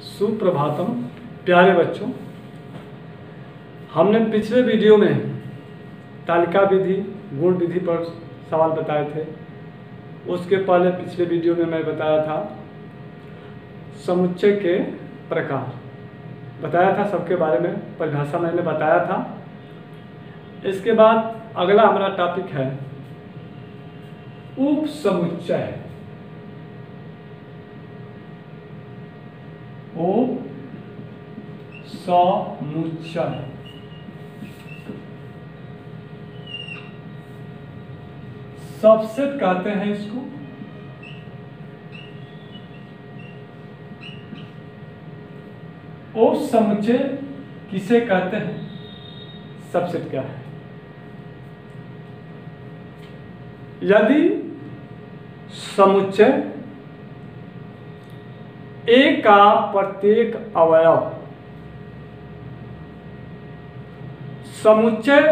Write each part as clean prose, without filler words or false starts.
सुप्रभातम प्यारे बच्चों, हमने पिछले वीडियो में तालिका विधि, गुण विधि पर सवाल बताए थे। उसके पहले पिछले वीडियो में मैं बताया था समुच्चय के प्रकार, बताया था सबके बारे में, परिभाषा मैंने बताया था। इसके बाद अगला हमारा टॉपिक है उपसमुच्चय। उपसमुच्चय सबसेट कहते हैं इसको। उपसमुच्चय किसे कहते हैं, सबसेट क्या है? यदि समुच्चय ए का प्रत्येक अवयव समुच्चय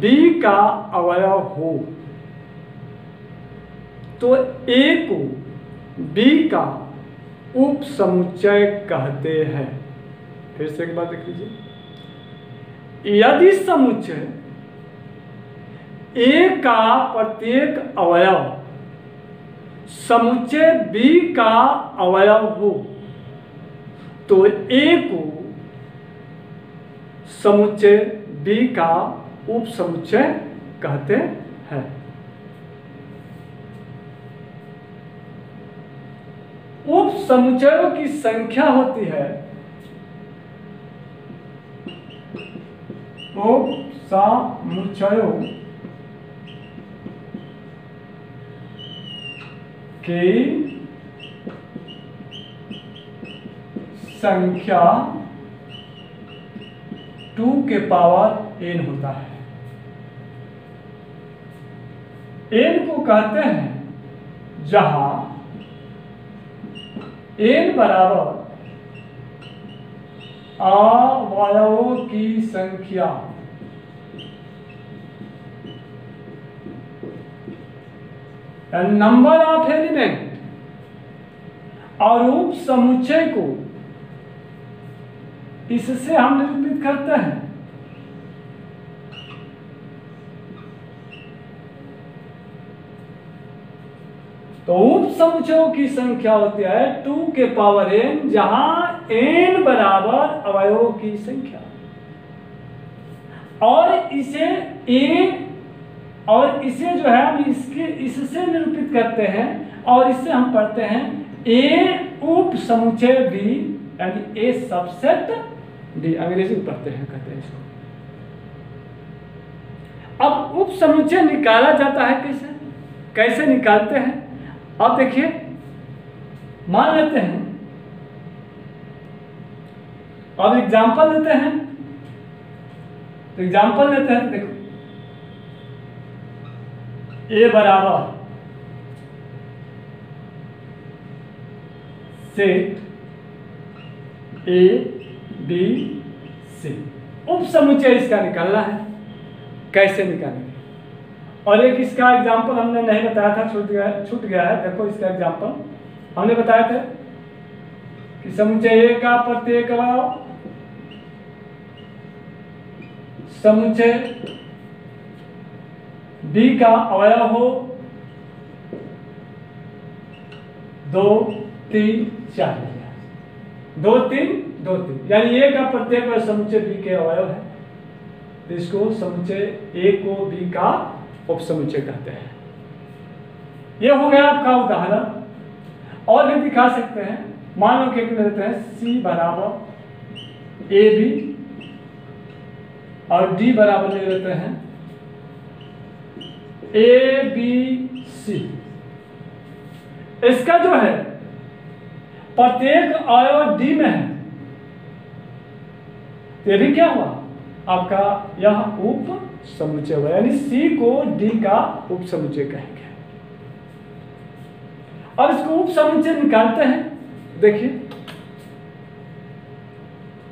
बी का अवयव हो तो ए को बी का उपसमुच्चय कहते हैं। फिर से एक बार देख लीजिए, यदि समुच्चय ए का प्रत्येक अवयव समुच्चय बी का अवयव हो तो ए को समुच्चय बी का उपसमुच्चय कहते हैं। उपसमुच्चयों की संख्या होती है उपसमुच्चयों की संख्या 2 के पावर n होता है। n को कहते हैं जहां n बराबर अवयवों की संख्या नंबर ऑफ एलिमेंट, और उपसमुच्चय को इससे हम निरूपित करते हैं। तो उपसमुच्चयों की संख्या होती है 2 के पावर n, जहां n बराबर अवयवों की संख्या, और इसे जो है हम इससे निरूपित करते हैं, और इससे हम पढ़ते हैं ए उपसमुच्चय बी, यानी ए सबसेट डी, अंग्रेजी में पढ़ते हैं, कहते हैं इसको। अब उपसमुच्चय निकाला जाता है कैसे निकालते हैं? अब देखिए, मान लेते हैं, अब एग्जांपल लेते हैं, तो एग्जांपल लेते हैं, देखो ए बराबर सेट ए बी सी, उपसमुच्चय इसका निकालना है। कैसे निकालेंगे? और एक इसका एग्जांपल हमने नहीं बताया था, छूट गया है। देखो इसका एग्जांपल हमने बताया था कि समुच्चय ए का प्रत्येक अवयव समुच्चय बी का अवयव हो 2 3 4, 2 3 2 3, यानी ए का प्रत्येक समुच्चय बी के अवयव है, तो इसको समुच्चय ए को बी का उपसमुच्चय कहते हैं। यह हो गया आपका उदाहरण। और भी दिखा सकते हैं, मान लो कि लेते हैं सी बराबर ए बी और डी बराबर ले लेते हैं ए बी सी। इसका जो है प्रत्येक अवयव डी में है, ये भी क्या हुआ आपका, यह उपसमुच्चय हुआ, यानी सी को डी का उपसमुच्चय कहेंगे। अब इसको उपसमुच्चय निकालते हैं। देखिए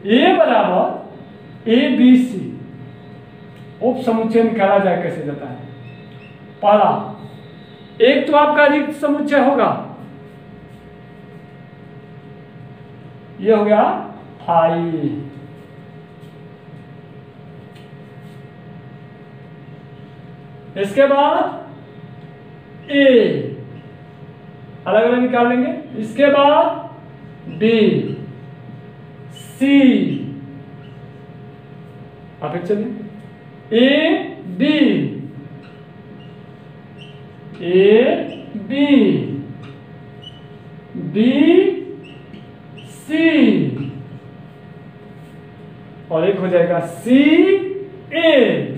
ए बराबर ए बी सी, उपसमुच्चय निकाला जाए कैसे जाता है? पहला, एक तो आपका रिक्त समुच्चय होगा, ये हो गया 5। इसके बाद ए अलग अलग निकाल लेंगे। इसके बाद बी, सी, आप चलिए ए बी, बी सी, और एक हो जाएगा सी ए,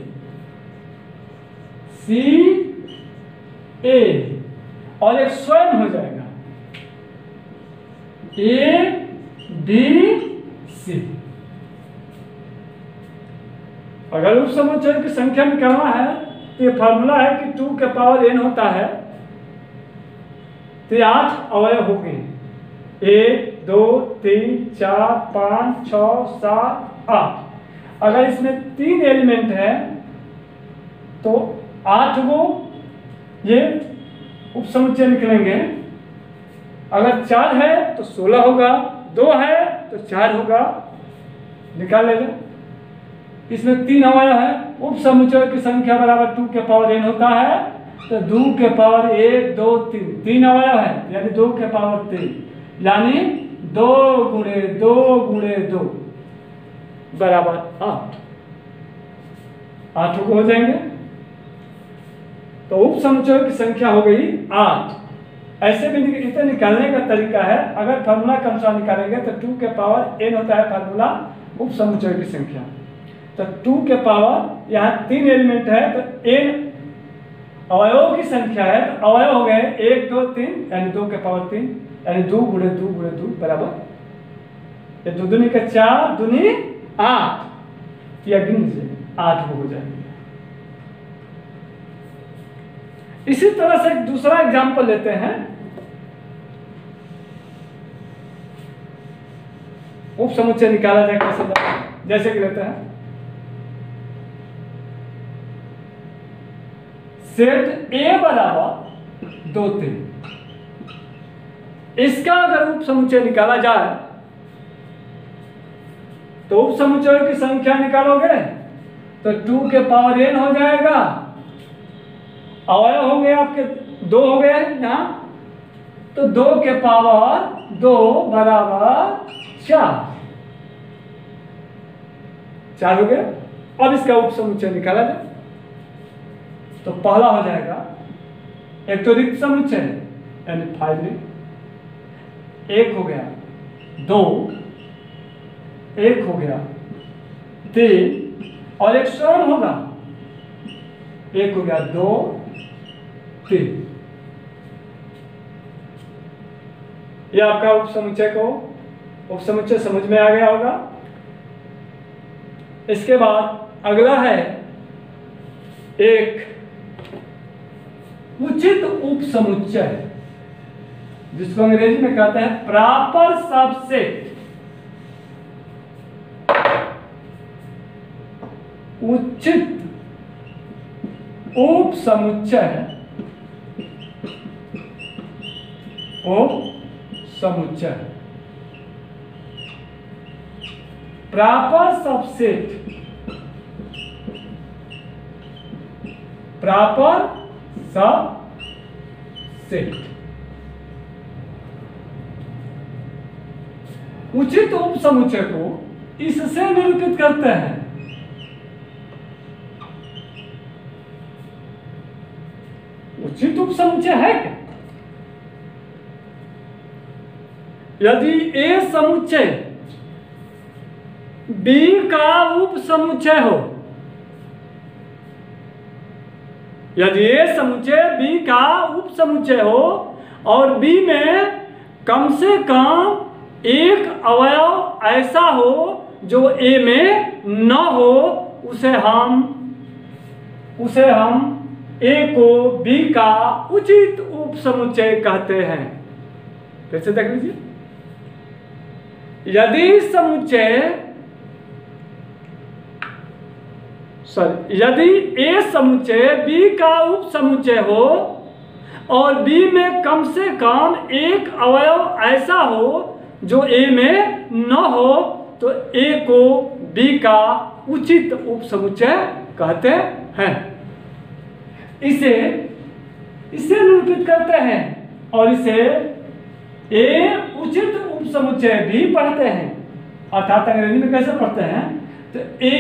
और एक स्वयं हो जाएगा ए बी सी। अगर उप समुच्चय की संख्या निकालना है तो ये फार्मूला है कि 2 के पावर n होता है तो 8 अवयव हो गए। 1 2 3 4 5 6 7 8। अगर इसमें 3 एलिमेंट है तो 8 वो ये उप समुच्चय निकलेंगे। अगर 4 है तो 16 होगा, 2 है तो 4 होगा, निकाल लेगा। इसमें 3 अवयव है, उप समुच्चय की संख्या बराबर 2 के पावर n होता है तो 2 के पावर 1 2 3, 3 अवयव है यानी 2 के पावर 3, यानी 2 गुणे 2 गुणे 2 बराबर 8। 8 को हो जाएंगे तो उप समुच्चय की संख्या हो गई 8। ऐसे भी इसे निकालने का तरीका है। अगर फार्मूला के अनुसार निकालेंगे तो 2 के पावर n होता है फार्मूला उप समुच्चय की संख्या। तो 2 के पावर यहाँ 3 एलिमेंट है तो n अवयवों की संख्या है तो अवयव हो गए 1 2 3 यानी 2 के पावर 3 यानी 2 गुणे 2 गुणे 2 बराबर, ये 2 दूनी का 4 दूनी 8, या गिन लीजिए 8 हो जाएंगे। इसी तरह से दूसरा एग्जांपल लेते हैं। उप समुच्चय निकाला जाए कैसे, जैसे कि लेते हैं सेट ए बराबर 2 3। इसका अगर उप समुच्चय निकाला जाए तो उप समुच्चय की संख्या निकालोगे तो 2 के पावर n हो जाएगा। अवयव हो गए आपके 2 हो गए यहां तो 2 के पावर 2 बराबर 4 हो गया। अब इसका उप समुच्चय निकाला जाए तो पहला हो जाएगा एक तो रिक्त समुच्चय यानी 5 रिक्त, 1 हो गया 2, 1 हो गया 3, और एक स्वयं होगा 1 हो गया 2 3। ये आपका उप समुच्चय को उप समुच्चय समझ में आ गया होगा। इसके बाद अगला है एक उचित उप समुच्चय जिसको अंग्रेजी में कहते हैं प्रॉपर सबसेट। उचित उप समुच्चय, उप समुच्चय प्रॉपर सबसेट, प्रॉपर सबसेट। उचित उप समुच्चय को इससे निरूपित करते हैं। उचित उप समुच्चय है क्या? यदि ए समुच्चय बी का उप समुच्चय हो, यदि ए समुच्चय बी का उप समुच्चय हो और बी में कम से कम एक अवयव ऐसा हो जो ए में न हो, उसे हम ए को बी का उचित उप समुच्चय कहते हैं। फिर से देख लीजिए, यदि ए समुच्चय बी का उप समुच्चय हो और बी में कम से कम एक अवयव ऐसा हो जो ए में न हो तो ए को बी का उचित उपसमुच्चय कहते हैं। इसे निरूपित करते हैं और इसे ए उचित उपसमुच्चय भी पढ़ते हैं। अर्थात अंग्रेजी में कैसे पढ़ते हैं तो ए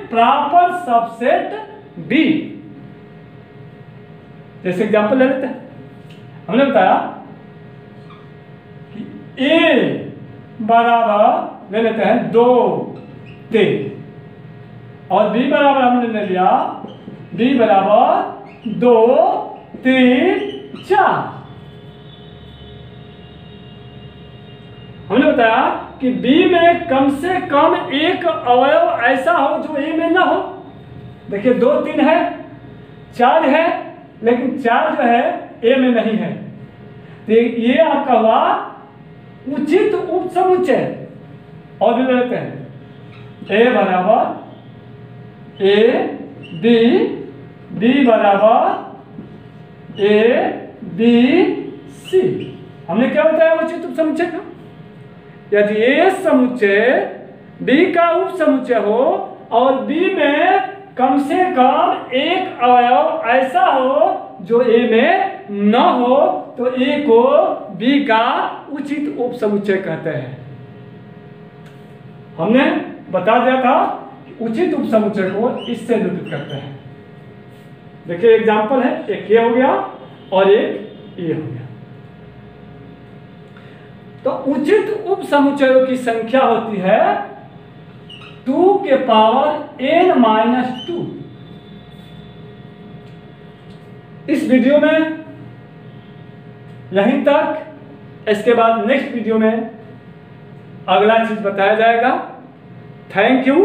प्रॉपर सबसेट बी। जैसे एग्जांपल ले लेते हैं, हमने बताया कि ए बराबर ले लेते हैं 2 3 और बी बराबर हमने ले लिया बी बराबर 2 3 4। हमने बताया कि बी में कम से कम एक अवयव ऐसा हो जो ए में ना हो। देखिए 2 3 है, 4 है, लेकिन 4 जो है ए में नहीं है, तो ये आपका हुआ उचित उपसमुच्चय। और भी लेते हैं ए बराबर ए बी, बी बराबर ए बी सी। हमने क्या बताया उचित उपसमुच्चय का? यदि ए समुच्चय बी का उपसमुच्चय हो और बी में कम से कम एक अवयव ऐसा हो जो ए में न हो तो ए को बी का उचित उपसमुच्चय कहते हैं। हमने बता दिया था कि उचित उपसमुच्चय को इससे निरूपित करते हैं। देखिए एग्जांपल है, एक ए हो गया और एक ए हो गया। तो उचित उपसमुच्चयों की संख्या होती है 2 के पावर n-2। इस वीडियो में यहीं तक। इसके बाद नेक्स्ट वीडियो में अगला चीज बताया जाएगा। Thank you.